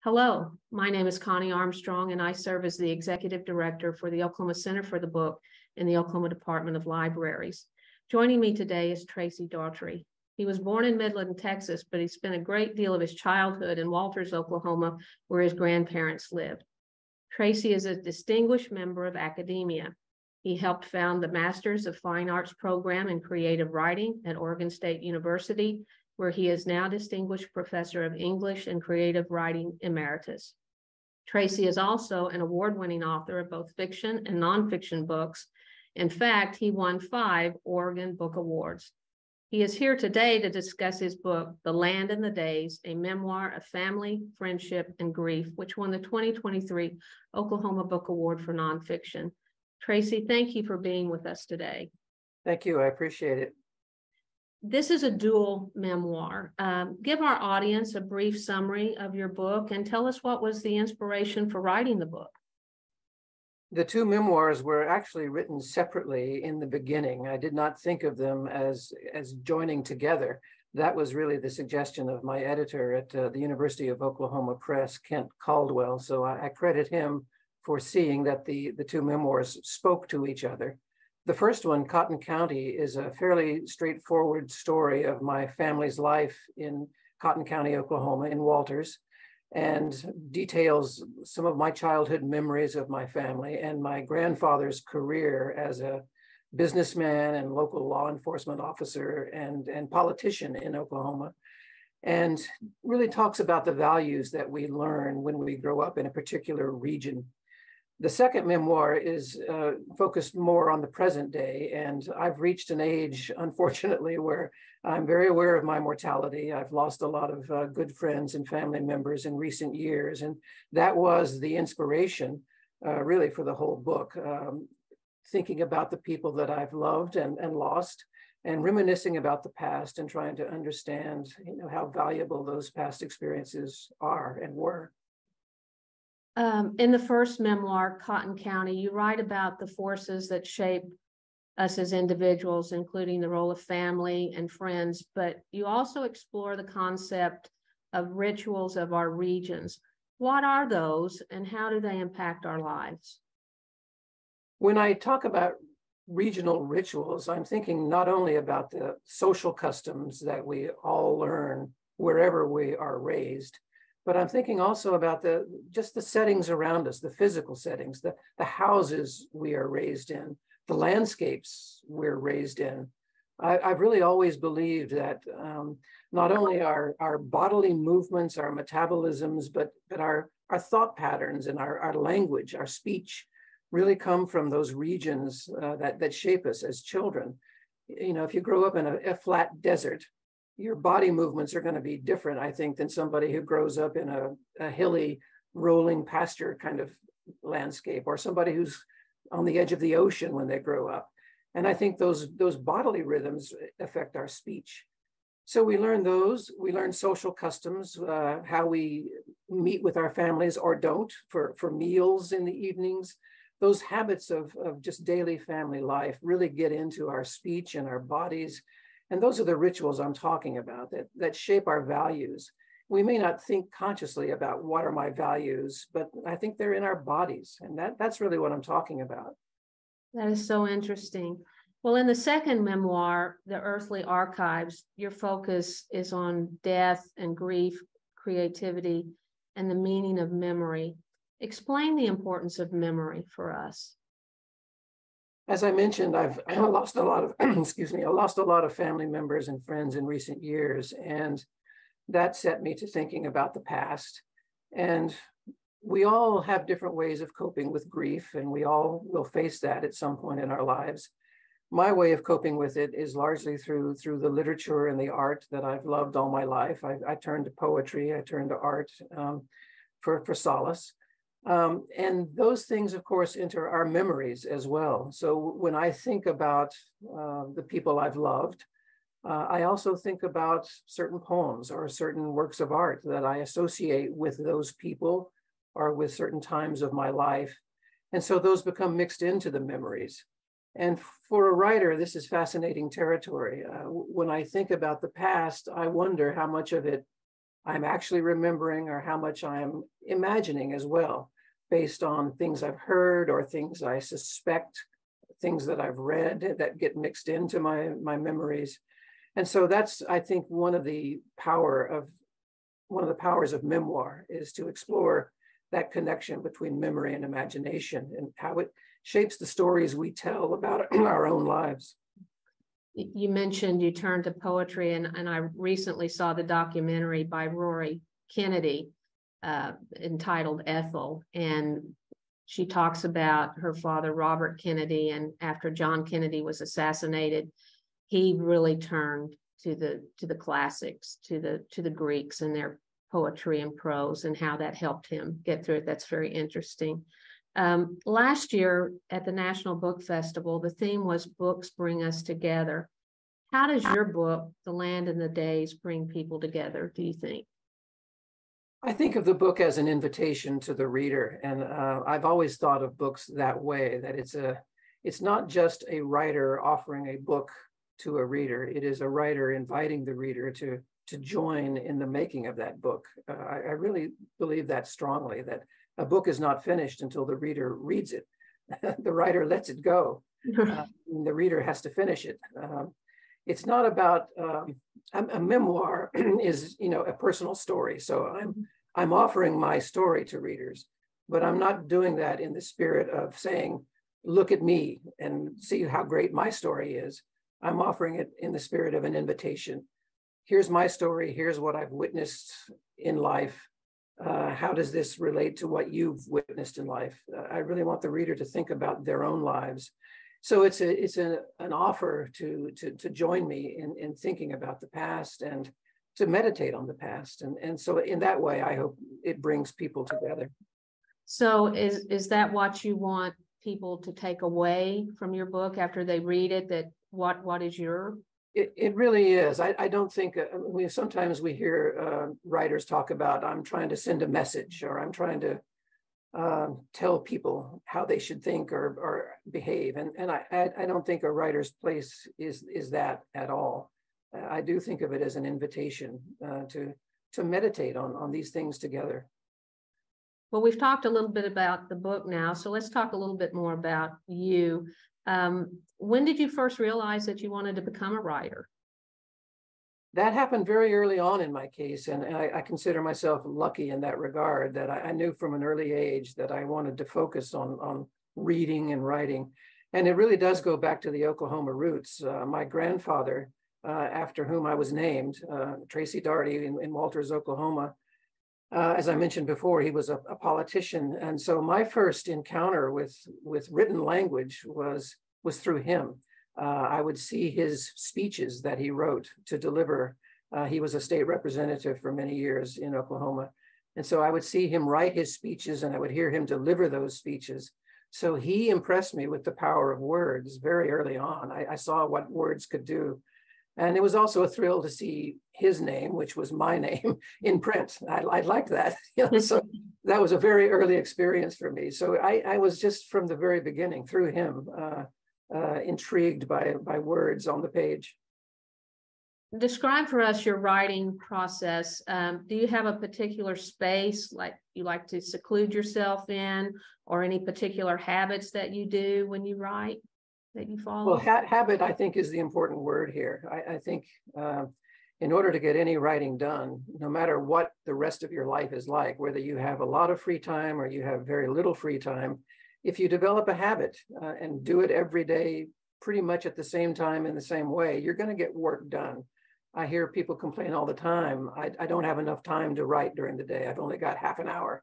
Hello, my name is Connie Armstrong, and I serve as the Executive Director for the Oklahoma Center for the Book in the Oklahoma Department of Libraries. Joining me today is Tracy Daugherty. He was born in Midland, Texas, but he spent a great deal of his childhood in Walters, Oklahoma, where his grandparents lived. Tracy is a distinguished member of academia. He helped found the Masters of Fine Arts program in creative writing at Oregon State University, where he is now Distinguished Professor of English and Creative Writing Emeritus. Tracy is also an award-winning author of both fiction and nonfiction books. In fact, he won 5 Oregon Book Awards. He is here today to discuss his book, The Land and the Days, a Memoir of Family, Friendship, and Grief, which won the 2023 Oklahoma Book Award for Nonfiction. Tracy, thank you for being with us today. Thank you. I appreciate it. This is a dual memoir. Give our audience a brief summary of your book and tell us what was the inspiration for writing the book. The 2 memoirs were actually written separately in the beginning. I did not think of them as joining together. That was really the suggestion of my editor at the University of Oklahoma Press, Kent Caldwell. So I credit him for seeing that the 2 memoirs spoke to each other. The first one, Cotton County, is a fairly straightforward story of my family's life in Cotton County, Oklahoma, in Walters, and details some of my childhood memories of my family and my grandfather's career as a businessman and local law enforcement officer and politician in Oklahoma, and really talks about the values that we learn when we grow up in a particular region. The second memoir is focused more on the present day, and I've reached an age, unfortunately, where I'm very aware of my mortality. I've lost a lot of good friends and family members in recent years, and that was the inspiration really for the whole book, thinking about the people that I've loved and lost, and reminiscing about the past and trying to understand, how valuable those past experiences are and were. In the first memoir, Cotton County, you write about the forces that shape us as individuals, including the role of family and friends, but you also explore the concept of rituals of our regions. What are those and how do they impact our lives? When I talk about regional rituals, I'm thinking not only about the social customs that we all learn wherever we are raised, but I'm thinking also about just the settings around us, the physical settings, the houses we are raised in, the landscapes we're raised in. I've really always believed that not only our bodily movements, our metabolisms, but our thought patterns and our language, our speech really come from those regions that shape us as children. If you grow up in a flat desert, your body movements are going to be different, I think, than somebody who grows up in a hilly, rolling pasture kind of landscape, or somebody who's on the edge of the ocean when they grow up. And I think those bodily rhythms affect our speech. So we learn those. We learn social customs, how we meet with our families or don't for meals in the evenings. Those habits of just daily family life really get into our speech and our bodies. And those are the rituals I'm talking about that shape our values. We may not think consciously about what are my values, but I think they're in our bodies. And that's really what I'm talking about. That is so interesting. Well, in the second memoir, The Earthly Archives, your focus is on death and grief, creativity, and the meaning of memory. Explain the importance of memory for us. As I mentioned, I've lost a lot of, I lost a lot of family members and friends in recent years, and that set me to thinking about the past. And we all have different ways of coping with grief, and we all will face that at some point in our lives. My way of coping with it is largely through the literature and the art that I've loved all my life. I turn to poetry, I turn to art for solace. And those things, of course, enter our memories as well. So when I think about the people I've loved, I also think about certain poems or certain works of art that I associate with those people or with certain times of my life. And so those become mixed into the memories. And for a writer, this is fascinating territory. When I think about the past, I wonder how much of it I'm actually remembering or how much I'm imagining as well, based on things I've heard or things I suspect, things that I've read that get mixed into my memories. And so that's, I think, one of the powers of memoir is to explore that connection between memory and imagination and how it shapes the stories we tell about our own lives. You mentioned you turned to poetry, and I recently saw the documentary by Rory Kennedy entitled Ethel, and she talks about her father, Robert Kennedy, and after John Kennedy was assassinated, he really turned to the classics, to the Greeks and their poetry and prose, and how that helped him get through it. That's very interesting. Last year at the National Book Festival, the theme was Books Bring Us Together. How does your book, The Land and the Days, bring people together, do you think? I think of the book as an invitation to the reader. And I've always thought of books that way, that it's not just a writer offering a book to a reader. It is a writer inviting the reader to join in the making of that book. I really believe that strongly, that a book is not finished until the reader reads it. The writer lets it go. The reader has to finish it. It's not about a memoir is, a personal story. So I'm offering my story to readers, but I'm not doing that in the spirit of saying, look at me and see how great my story is. I'm offering it in the spirit of an invitation. Here's my story. Here's what I've witnessed in life. How does this relate to what you've witnessed in life? I really want the reader to think about their own lives. So it's an offer to join me in thinking about the past and to meditate on the past. And so in that way, I hope it brings people together. So is that what you want people to take away from your book after they read it, that what is your? It really is. I don't think, sometimes we hear writers talk about, I'm trying to send a message, or I'm trying to tell people how they should think or behave. And I don't think a writer's place is that at all. I do think of it as an invitation to meditate on these things together. Well, we've talked a little bit about the book now, so let's talk a little bit more about you. When did you first realize that you wanted to become a writer? That happened very early on in my case, and I consider myself lucky in that regard, that I knew from an early age that I wanted to focus on reading and writing. And it really does go back to the Oklahoma roots. My grandfather, after whom I was named, Tracy Daugherty in Walters, Oklahoma, as I mentioned before, he was a politician. And so my first encounter with written language was through him. I would see his speeches that he wrote to deliver. He was a state representative for many years in Oklahoma. And so I would see him write his speeches and I would hear him deliver those speeches. So he impressed me with the power of words very early on. I saw what words could do. And it was also a thrill to see his name, which was my name, in print. I liked that. So that was a very early experience for me. So I was just from the very beginning, through him, intrigued by words on the page. Describe for us your writing process. Do you have a particular space like you like to seclude yourself in, or any particular habits that you do when you write that you follow? Well, habit, I think, is the important word here. I think in order to get any writing done, no matter what the rest of your life is like, whether you have a lot of free time or you have very little free time, if you develop a habit and do it every day, pretty much at the same time in the same way, you're going to get work done. I hear people complain all the time, I don't have enough time to write during the day. I've only got half an hour.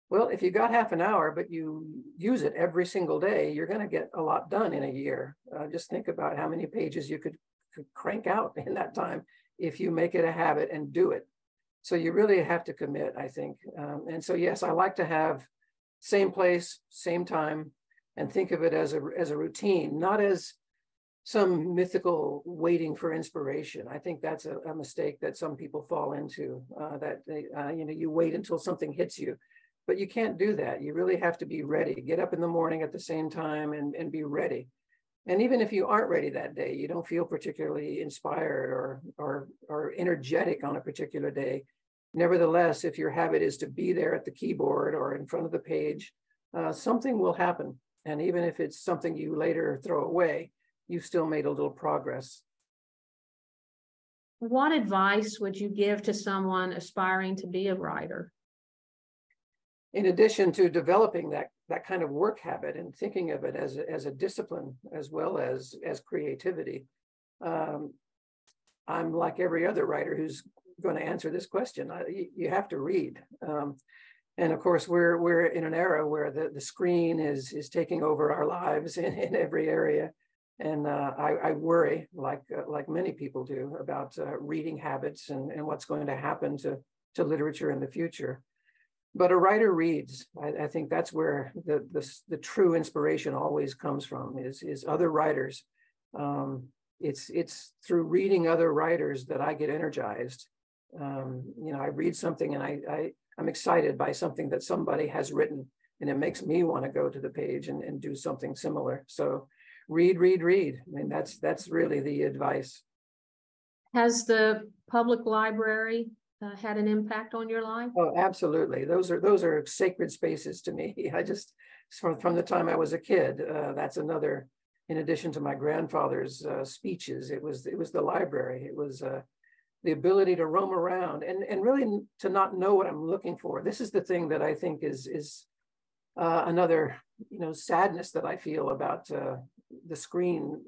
Well, if you got half an hour, but you use it every single day, you're going to get a lot done in a year. Just think about how many pages you could crank out in that time if you make it a habit and do it. So you really have to commit, I think. And so, yes, I like to have same place, same time, and think of it as a routine, not as some mythical waiting for inspiration. I think that's a mistake that some people fall into, that they, you wait until something hits you. But you can't do that. You really have to be ready. Get up in the morning at the same time and be ready. And even if you aren't ready that day, you don't feel particularly inspired or energetic on a particular day, Nevertheless, if your habit is to be there at the keyboard or in front of the page, something will happen. And even if it's something you later throw away, you've still made a little progress. What advice would you give to someone aspiring to be a writer? In addition to developing that kind of work habit and thinking of it as a discipline as well as creativity, I'm like every other writer who's going to answer this question. You have to read. And of course, we're in an era where the screen is taking over our lives in every area. And I worry, like many people do, about reading habits and what's going to happen to literature in the future. But a writer reads. I think that's where the true inspiration always comes from, is other writers. It's through reading other writers that I get energized. I read something and I'm excited by something that somebody has written, and it makes me want to go to the page and do something similar. So read. I mean, that's really the advice. Has the public library had an impact on your life? Oh, absolutely. Those are sacred spaces to me. I just, from the time I was a kid, that's another, in addition to my grandfather's speeches, it was the library. It was the ability to roam around and really to not know what I'm looking for. This is the thing that I think is another, sadness that I feel about the screen.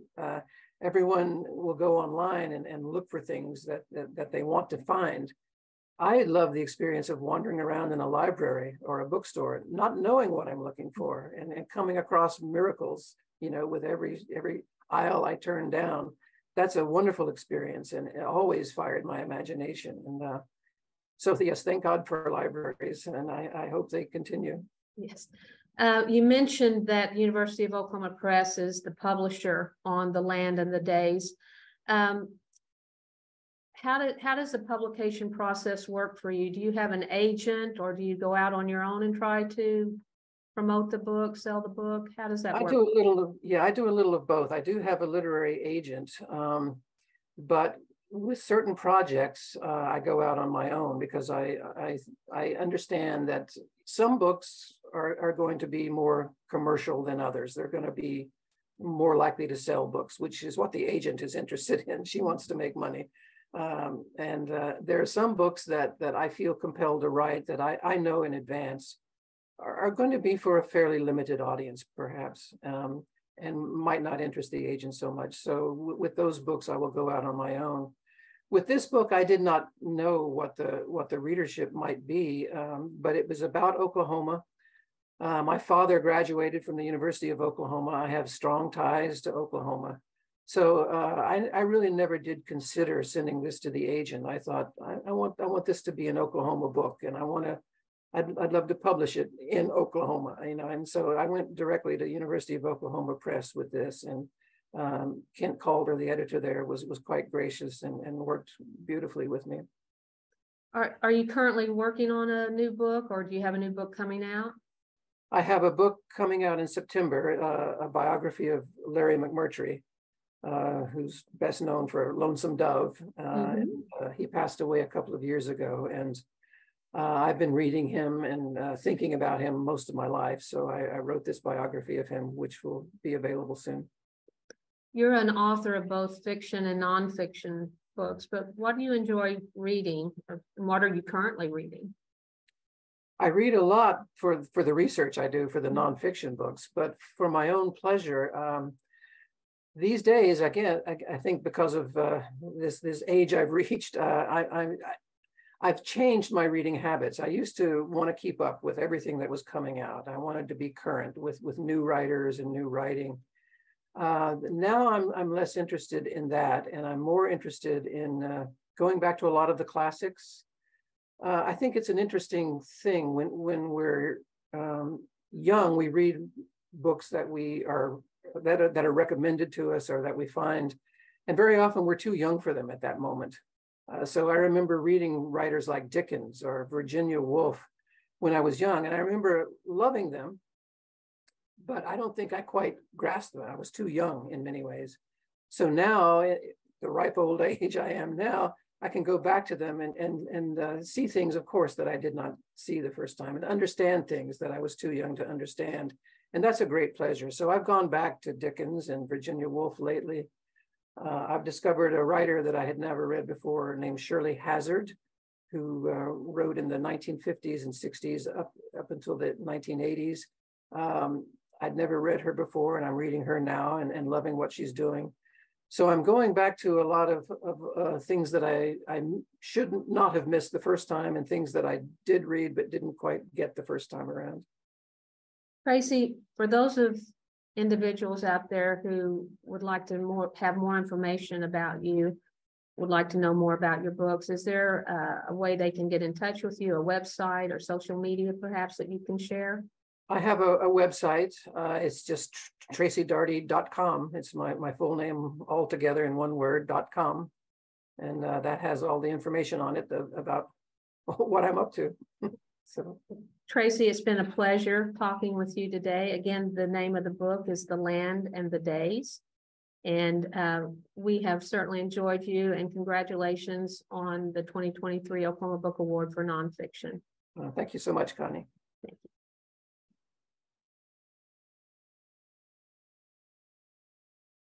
Everyone will go online and look for things that they want to find. I love the experience of wandering around in a library or a bookstore, not knowing what I'm looking for, and coming across miracles, with every aisle I turn down. That's a wonderful experience, and it always fired my imagination. And so yes, thank God for libraries, and I hope they continue. Yes. You mentioned that University of Oklahoma Press is the publisher on The Land and the Days. How does the publication process work for you? Do you have an agent, or do you go out on your own and try to promote the book, sell the book? How does that work? I do a little of both. I do have a literary agent, but with certain projects, I go out on my own because I understand that some books are going to be more commercial than others. They're going to be more likely to sell books, which is what the agent is interested in. She wants to make money. And there are some books that I feel compelled to write that I know in advance are going to be for a fairly limited audience, perhaps, and might not interest the agent so much. So with those books, I will go out on my own. With this book, I did not know what the readership might be, but it was about Oklahoma. My father graduated from the University of Oklahoma. I have strong ties to Oklahoma. So I really never did consider sending this to the agent. I thought I want this to be an Oklahoma book, and I'd love to publish it in Oklahoma, And so I went directly to University of Oklahoma Press with this, and Kent Calder, the editor there, was quite gracious and worked beautifully with me. Are you currently working on a new book, or do you have a new book coming out? I have a book coming out in September, a biography of Larry McMurtry. Who's best known for Lonesome Dove. He passed away a couple of years ago, and I've been reading him and thinking about him most of my life. So I wrote this biography of him, which will be available soon. You're an author of both fiction and nonfiction books, but what do you enjoy reading, and what are you currently reading? I read a lot for the research I do for the nonfiction books, but for my own pleasure, these days, again, I think because of this age I've reached, I've changed my reading habits. I used to want to keep up with everything that was coming out. I wanted to be current with new writers and new writing. Now I'm less interested in that, and I'm more interested in going back to a lot of the classics. I think it's an interesting thing when we're young, we read books that are recommended to us or that we find, and very often we're too young for them at that moment. So I remember reading writers like Dickens or Virginia Woolf when I was young, and I remember loving them, but I don't think I quite grasped them. I was too young in many ways. So now, at the ripe old age I am now, I can go back to them and see things, of course, that I did not see the first time, and understand things that I was too young to understand. And that's a great pleasure. So I've gone back to Dickens and Virginia Woolf lately. I've discovered a writer that I had never read before named Shirley Hazard, who wrote in the 1950s and 60s up until the 1980s. I'd never read her before, and I'm reading her now and loving what she's doing. So I'm going back to a lot of things that I should not have missed the first time, and things that I did read but didn't quite get the first time around. Tracy, for those of individuals out there who would like to have more information about you, would like to know more about your books, is there a way they can get in touch with you, a website or social media perhaps that you can share? I have a website. It's just tracydaugherty.com. It's my full name all together in one word, .com. And that has all the information on it about what I'm up to. So, Tracy, it's been a pleasure talking with you today. Again, the name of the book is The Land and the Days. And we have certainly enjoyed you, and congratulations on the 2023 Oklahoma Book Award for nonfiction. thank you so much, Connie.